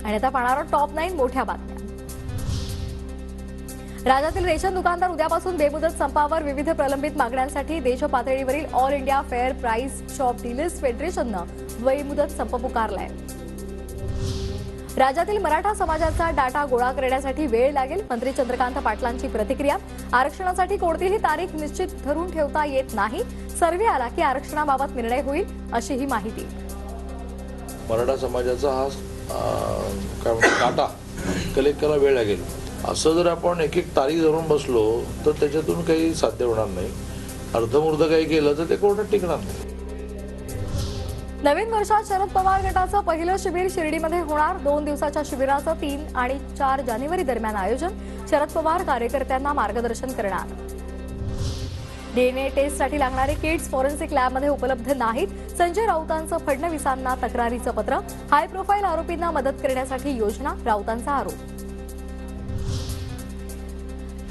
आणि आता पाहणार टॉप 9 मोठ्या बातम्या। राज्यातील रेशन दुकानदार उद्यापासून बेमुदत संपावर। विविध प्रलंबित मागण्यांसाठी देश पातळीवरील all India fair price shop dealers फेडरेशननं बेमुदत संप पुकारलाय। राज्यातील मराठा समाजाचा डाटा गोळा करण्यासाठी वेळ लागेल, मंत्री चंद्रकांत पाटलांची प्रतिक्रिया। आरक्षणासाठी कोणतीही तारीख निश्चित ठरवून ठेवता येत नाही, सर्व्हे आला की आरक्षणाबाबत निर्णय होईल, अशी ही माहिती। मराठा समाजाचा हा डाटा कलेक्ट करायला वेळ लागेल, असं जर आपण एक एक तारीख धरून बसलो तर त्याच्यातून काही साध्य होणार नाही। अर्धमुर्ध काही केलं तर ते कोर्टात टिकणार नाही। नवीन वर्षात शरद पवार गटाचं पहिलं शिबिर शिर्डीमध्ये होणार। 2 दिवसाच्या शिबिराचं 3 आणि 4 जानेवारी दरम्यान आयोजन। शरद पवार कार्यकर्त्यांना मार्गदर्शन करणार। डीएनए टेस्टसाठी लागणारे किट्स फॉरेन्सिक लॅबमध्ये उपलब्ध नाहीत। संजय राऊतांचं फडणवीसांना तक्रारीचं पत्र। हाय प्रोफाईल आरोपींना मदत करण्यासाठी योजना, राऊतांचा आरोप।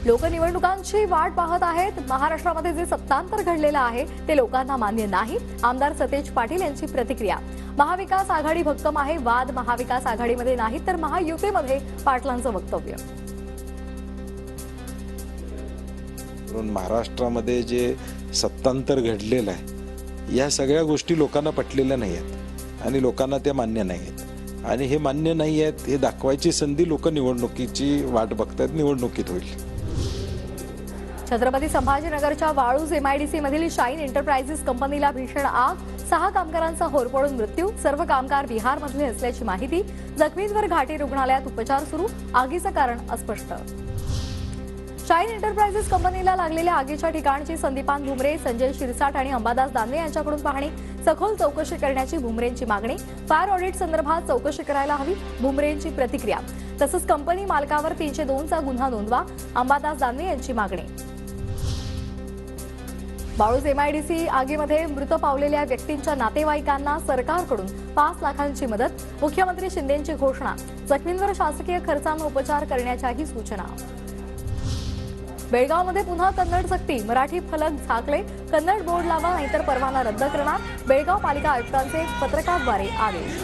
लोक निवडणुकांची वाट पाहत आहेत। महाराष्ट्रामध्ये जे सत्तांतर घडलेलं आहे ते लोकांना मान्य नाही, आमदार सतेज पाटील यांची प्रतिक्रिया। महाविकास आघाडी भक्कम आहे, वाद महाविकास आघाडीमध्ये नाही तर महायुतीमध्ये, पाटलांचं वक्तव्य। महाराष्ट्रामध्ये जे सत्तांतर घडलेलं आहे या सगळ्या गोष्टी लोकांना पटलेल्या नाही आहेत आणि लोकांना त्या मान्य नाही आहेत आणि हे मान्य नाही आहेत हे दाखवायची संधी लोक निवडणुकीची वाट बघतात, निवडणुकीत होईल। छत्रपती संभाजीनगरच्या वाळूज एमआयडीसी मधील शाईन एंटरप्राइजेस कंपनीला भीषण आग। 6 कामगारांचा होरपळून मृत्यू। सर्व कामगार बिहारमधले असल्याची माहिती। जखमींवर घाटी रुग्णालयात उपचार सुरू। आगीचं कारण अस्पष्ट। शाईन एंटरप्राइजेस कंपनीला लागलेल्या आगीच्या ठिकाणची संदीपान भुमरे, संजय शिरसाट आणि अंबादास दानवे यांच्याकडून पाहणी। सखोल चौकशी करण्याची भुमरेंची मागणी। फायर ऑडिट संदर्भात चौकशी करायला हवी, भुमरेंची प्रतिक्रिया। तसंच कंपनी मालकावर 302चा गुन्हा नोंदवा, अंबादास दानवे यांची मागणी। वाळूज एमआयडीसी आगीमध्ये मृत पावलेल्या व्यक्तींच्या नातेवाईकांना सरकारकडून 5 लाखांची मदत। मुख्यमंत्री शिंदेंची घोषणा। जखमींवर शासकीय खर्चानं उपचार करण्याच्याही सूचना। बेळगावमध्ये पुन्हा कन्नड सक्ती। मराठी फलक झाकले, कन्नड बोर्ड लावा नाहीतर परवाना रद्द करणार। बेळगाव पालिका आयुक्तांचे पत्रकाद्वारे आदेश।